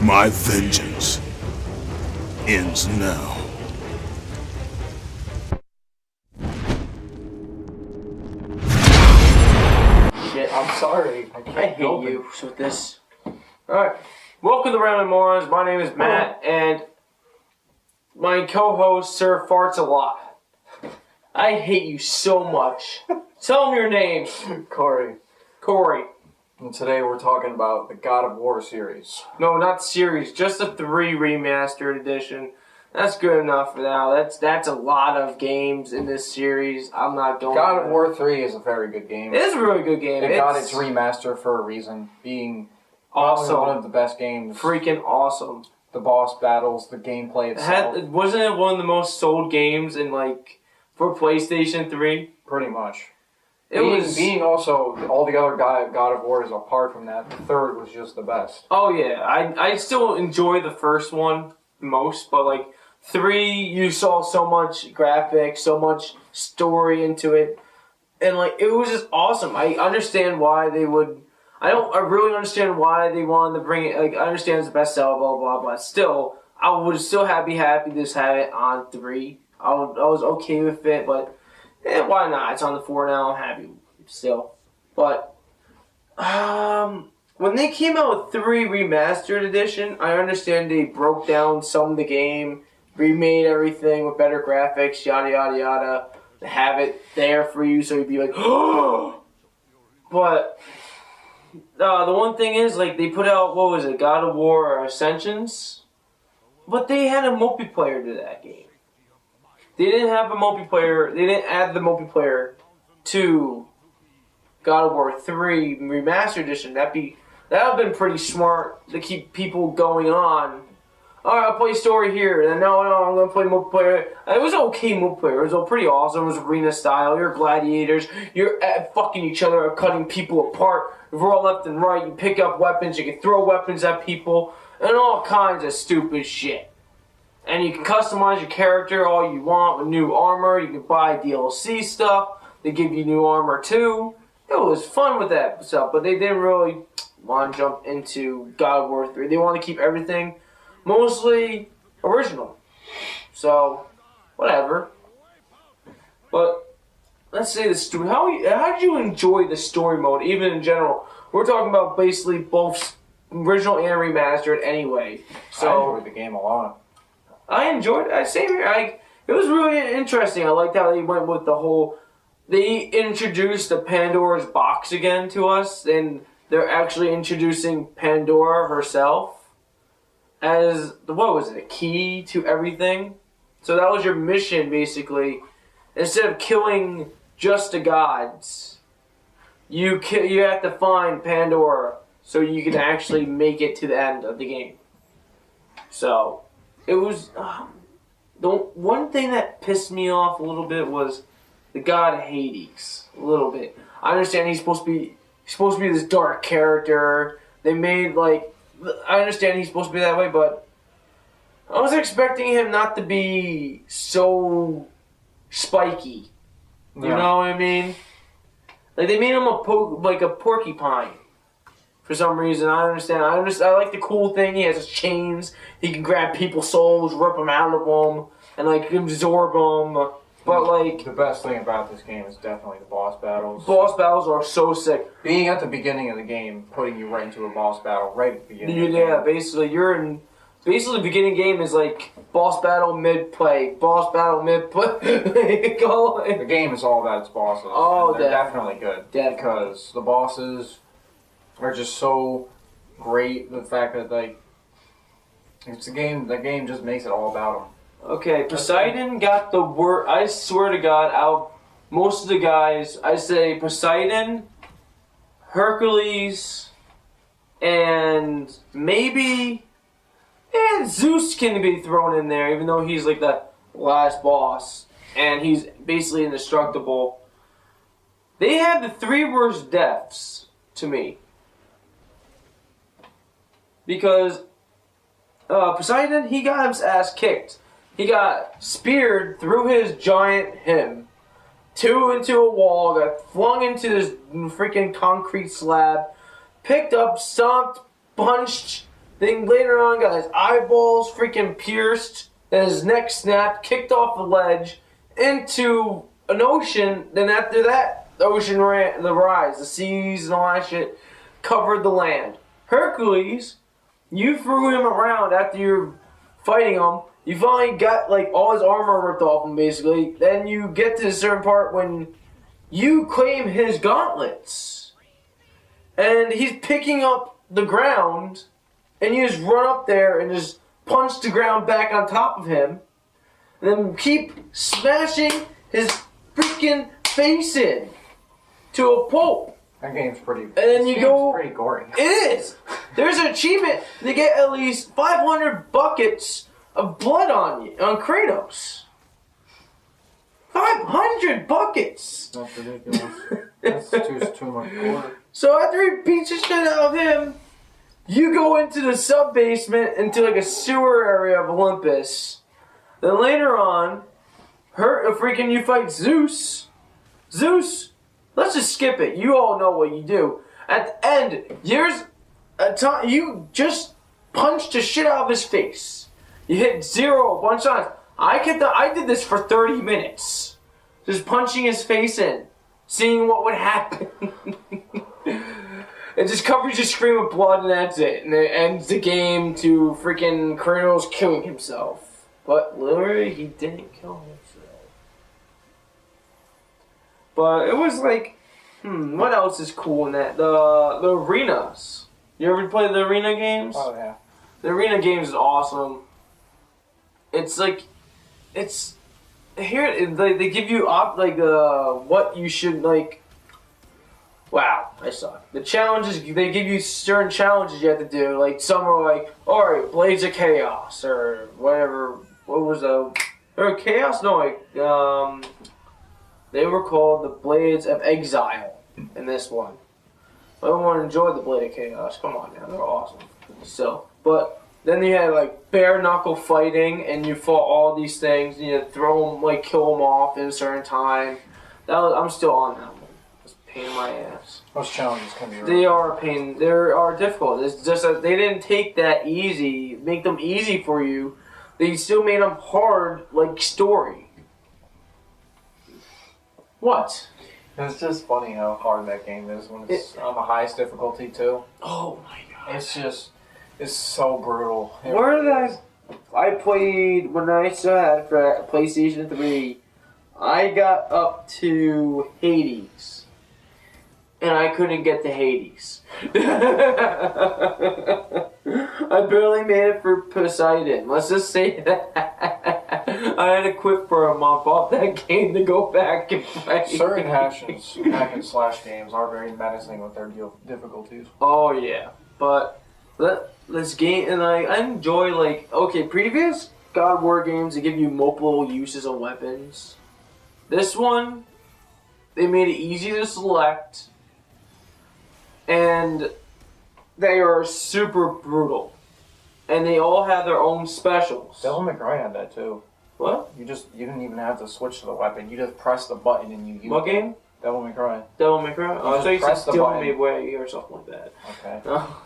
My vengeance ends now. Shit, I'm sorry. I hate you with this. Alright, welcome to Round of Morons. My name is Matt, and my co-host, Sir Farts a Lot. I hate you so much. Tell him your name. Corey. Corey. And today we're talking about the God of War series. No, not the series, just the 3 Remastered edition. That's good enough for now. That's a lot of games in this series. I'm not going. God of War 3 is a very good game. It is a really good game. It got its remaster for a reason, being awesome. One of the best games. Freaking awesome. The boss battles, the gameplay itself. Wasn't it one of the most sold games in for PlayStation 3? Pretty much. Being also all the other God of Wars apart from that, the third was just the best. Oh yeah, I still enjoy the first one most, but 3 you saw so much graphics, so much story into it, and it was just awesome. I understand why they would. I really understand why they wanted to bring it. I understand it's a bestseller, blah blah blah. Still, I would still be happy to just have it on 3. I was okay with it, but. Why not? It's on the 4 now. I'm happy still. But when they came out with 3 Remastered Edition, I understand they broke down some of the game, remade everything with better graphics, yada yada yada. To have it there for you, so you'd be like, oh. But the one thing is, they put out God of War Ascensions, but they had a multiplayer to that game. They didn't have a multiplayer. They didn't add the multiplayer to God of War 3 Remastered Edition. That would have been pretty smart to keep people going on. Alright, I'll play story here. Then no, I'm gonna play multiplayer. It was okay multiplayer. It was pretty awesome. It was arena style. You're gladiators. You're fucking each other, cutting people apart. You roll left and right. You pick up weapons. You can throw weapons at people, and all kinds of stupid shit. And you can customize your character all you want with new armor. You can buy DLC stuff. They give you new armor too. It was fun with that stuff, but they didn't really want to jump into God of War 3. They want to keep everything mostly original. So, whatever. But, let's say the story. How did you enjoy the story mode, even in general? We're talking about basically both original and remastered anyway. So, I enjoyed the game a lot. I enjoyed it. Same here. It was really interesting. I liked how they went with the whole. They introduced the Pandora's box again to us, and they're actually introducing Pandora herself as a key to everything. So that was your mission, basically. Instead of killing just the gods, you have to find Pandora so you can actually make it to the end of the game. So. It was the one thing that pissed me off a little bit was the god Hades. A little bit. I understand he's supposed to be this dark character. They made I understand he's supposed to be that way, but I was expecting him not to be so spiky. You know what I mean? They made him a porcupine. For some reason, I understand. I like the cool thing. He has his chains. He can grab people's souls, rip them out of them, and absorb them. But the best thing about this game is definitely the boss battles. Boss battles are so sick. Being at the beginning of the game, putting you right into a boss battle right at the beginning. Yeah, basically the beginning game is boss battle mid play, boss battle mid play. The game is all about its bosses. Oh, they're definitely good. Definitely. Because the bosses are just so great. The fact that it's a game. The game just makes it all about them. Okay, Poseidon got the word. I swear to God, out most of the guys, I say Poseidon, Hercules, and maybe Zeus can be thrown in there, even though he's the last boss and he's basically indestructible. They had the 3 worst deaths to me. Because Poseidon, he got his ass kicked. He got speared through his giant him, 2 into a wall, got flung into this freaking concrete slab, picked up, stomped, punched, Then later on, got his eyeballs freaking pierced, then his neck snapped, kicked off the ledge into an ocean. Then after that, the ocean ran, the rise, the seas and all that shit covered the land. Hercules, you threw him around after you're fighting him. You finally got like all his armor ripped off him, basically. Then you get to a certain part when you claim his gauntlets, and he's picking up the ground, and you just run up there and just punch the ground back on top of him, and then keep smashing his freaking face in to a pulp. That game's pretty. And then you go. Pretty gory. It is. There's an achievement to get at least 500 buckets of blood on you, on Kratos. 500 buckets. That's ridiculous. That's too much gore. So after he beats the shit out of him, you go into the sub-basement, into like a sewer area of Olympus. Then later on, you fight Zeus. Zeus, let's just skip it. You all know what you do. At the end, there's a time you just punched the shit out of his face. You hit 0 a bunch of times. I did this for 30 minutes. Just punching his face in. Seeing what would happen. It just covers your screen with blood and that's it. And it ends the game to freaking Kratos killing himself. But literally, he didn't kill himself. But it was like, what else is cool in that? The arenas. You ever play the arena games? Oh, yeah. The arena games is awesome. It's like, they give you what you should like. Wow, I suck. The challenges, they give you certain challenges you have to do. Like some are like, alright, Blades of Chaos or whatever. What was or Chaos? No, they were called the Blades of Exile in this one. Everyone enjoyed the Blade of Chaos. Come on now, they're awesome. So, but then you had like bare knuckle fighting, and you fought all these things. And you had to throw them, like kill them off in a certain time. I'm still on that one. It's a pain in my ass. Those challenges can be. They are a pain. They are difficult. It's just that they didn't take that easy, make them easy for you. They still made them hard, like story. What? It's just funny how hard that game is when it's on the highest difficulty too. Oh my god! It's so brutal. Where did I played when I still had for PlayStation 3. I got up to Hades, and I couldn't get to Hades. I barely made it for Poseidon. Let's just say that. I had to quit for a month off that game to go back and play. Certain hack and slash games are very menacing with their difficulties. Oh yeah, but this game, and I enjoy previous God of War games, they give you multiple uses of weapons. This one, they made it easy to select, and they are super brutal, and they all have their own specials. Devil May Cry had that too. What? You didn't even have to switch to the weapon. You just press the button and you use What it. game? Devil May Cry. Devil May Cry? Oh, I thought you press said the Devil button. May Way or something like that. Okay. Oh.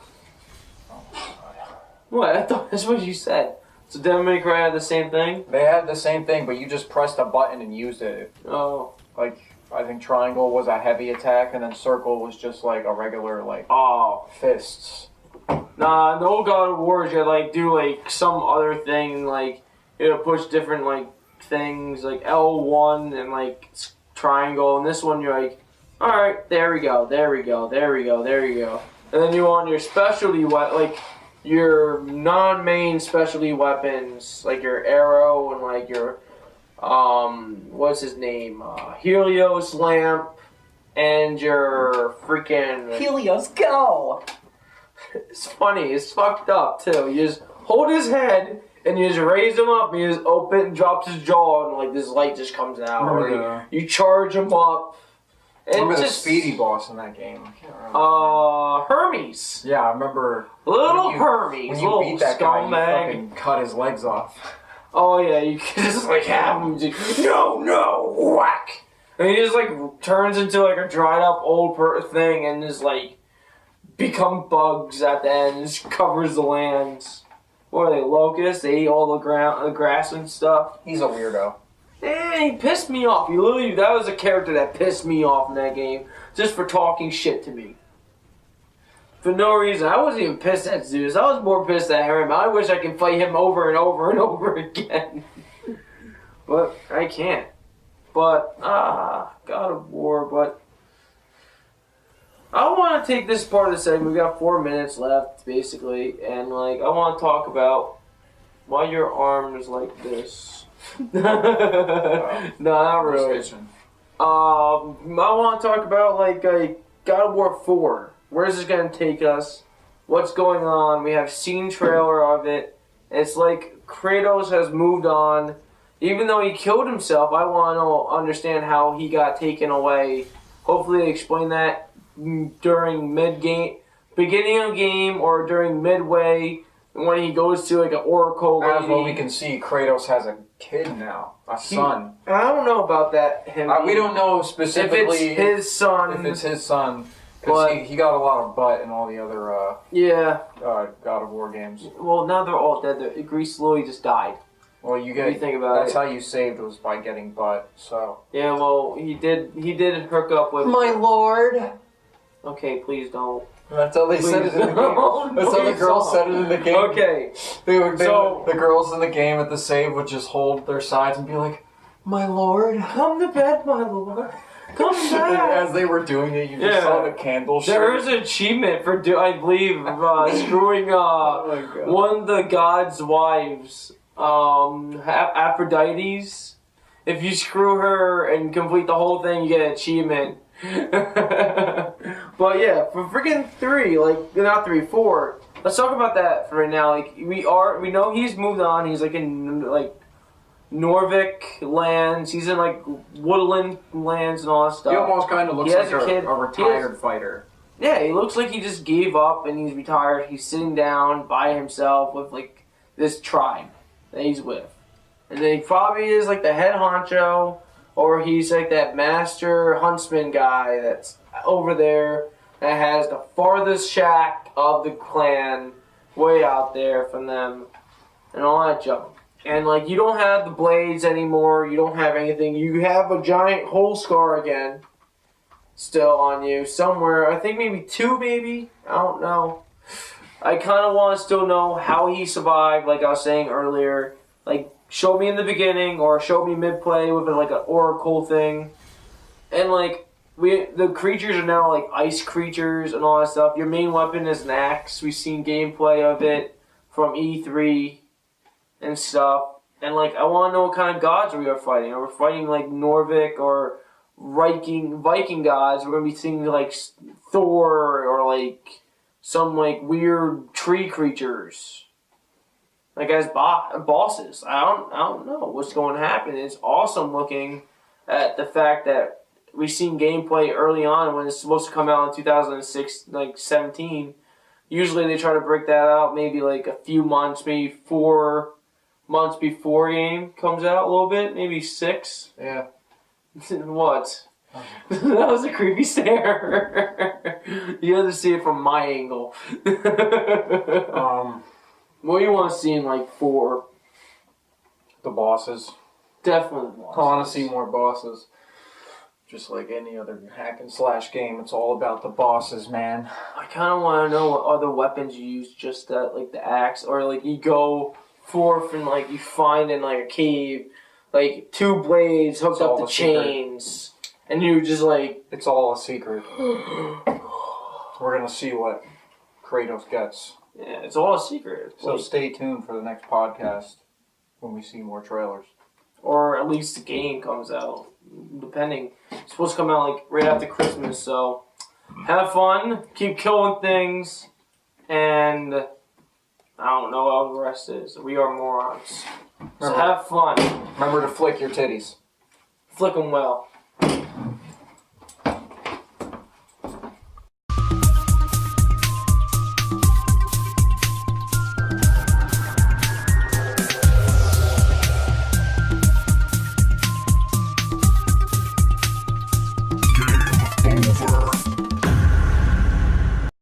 What? I thought that's what you said. So Devil May Cry had the same thing? They had the same thing, but you just pressed a button and used it. Oh. Like, I think triangle was a heavy attack, and then circle was just like a regular, fists. Nah, no God of War, you had do some other thing, you had to push different things, like L1 and triangle, and this one you're like, alright, there we go, there we go, there we go, there you go. And then you want your specialty your non-main specialty weapons, like your arrow and your what's his name? Helios lamp and your freaking Helios, go! It's funny, it's fucked up too. You just hold his head and you just raise him up and you just open and drops his jaw and this light just comes out. You charge him up. Remember the speedy boss in that game? I can't remember. Hermes. Yeah, I remember. Hermes. When you beat that guy, you fucking cut his legs off. Oh yeah, you can just have him just, no, whack. And he just turns into a dried up old thing and just become bugs at the end. It just covers the lands. What are they, locusts? They eat all the ground, the grass and stuff. He's a weirdo. And he pissed me off. That was a character that pissed me off in that game, just for talking shit to me. For no reason. I wasn't even pissed at Zeus. I was more pissed at him. I wish I could fight him over and over and over again. But I can't. But, God of War, but... I want to take this part of the segment. We got 4 minutes left, basically. And, like, I want to talk about why your arm is like this. No, not really. I want to talk about, like, God of War 4. Where's this going to take us? What's going on? We have seen trailer of it. It's like Kratos has moved on. Even though he killed himself, I want to understand how he got taken away. Hopefully they explain that during mid-game, beginning of game, or during midway, when he goes to like an oracle lady. As what we can see, Kratos has a kid now, a son. I don't know about that. We don't know specifically if it's his son. If it's his son. Because he got a lot of butt in all the other God of War games. Well, now they're all dead. Grease Louie just died. Well, think about that's how you saved, was by getting butt. So yeah, well, he did hook up with my lord. Okay, please don't. That's how they said it in the game. That's how the girls said it in the game. Okay, the girls in the game at the save would just hold their sides and be like, "My lord, come to bed, my lord." Come back. As they were doing it, you just saw the candle show. There is an achievement for, I believe, screwing one of the god's wives, Aphrodite's. If you screw her and complete the whole thing, you get an achievement. But yeah, for freaking 4. Let's talk about that for right now. Like we know he's moved on. He's like in like Norvik lands. He's in like woodland lands and all that stuff. He almost kind of looks like a retired fighter. Yeah, he looks like he just gave up and he's retired. He's sitting down by himself with like this tribe that he's with. And then he probably is like the head honcho, or he's like that master huntsman guy that's over there that has the farthest shack of the clan way out there from them and all that junk. And like you don't have the blades anymore, you don't have anything. You have a giant hole scar again still on you somewhere. I think maybe 2, maybe. I don't know. I kind of want to still know how he survived, like I was saying earlier. Like, show me in the beginning or show me mid-play with like an oracle thing. And like, the creatures are now like ice creatures and all that stuff. Your main weapon is an axe. We've seen gameplay of it from E3 and stuff. And like, I want to know what kind of gods we are fighting. Are we fighting like Norvik or Viking gods? We're going to be seeing like Thor or like some like weird tree creatures. Like as bosses. I don't know what's going to happen. It's awesome looking at the fact that we've seen gameplay early on when it's supposed to come out in 2006, like 17. Usually they try to break that out maybe like a few months, maybe 4 months before game comes out a little bit, maybe 6. Yeah. What? That was a creepy stare. You had to see it from my angle. What do you want to see in like 4? The bosses. Definitely bosses. I want to see more bosses. Just like any other hack and slash game, it's all about the bosses, man. I kind of want to know what other weapons you use, just that, like the axe, or like you go forth and like you find in like a cave, like 2 blades hooked up to chains, and you just like... It's all a secret. We're gonna see what Kratos gets. Yeah, it's all a secret. So stay tuned for the next podcast when we see more trailers. Or at least the game comes out, depending. It's supposed to come out like right after Christmas, so have fun, keep killing things, and I don't know how the rest is. We are morons. So have fun. Remember to flick your titties. Flick them well. Game over.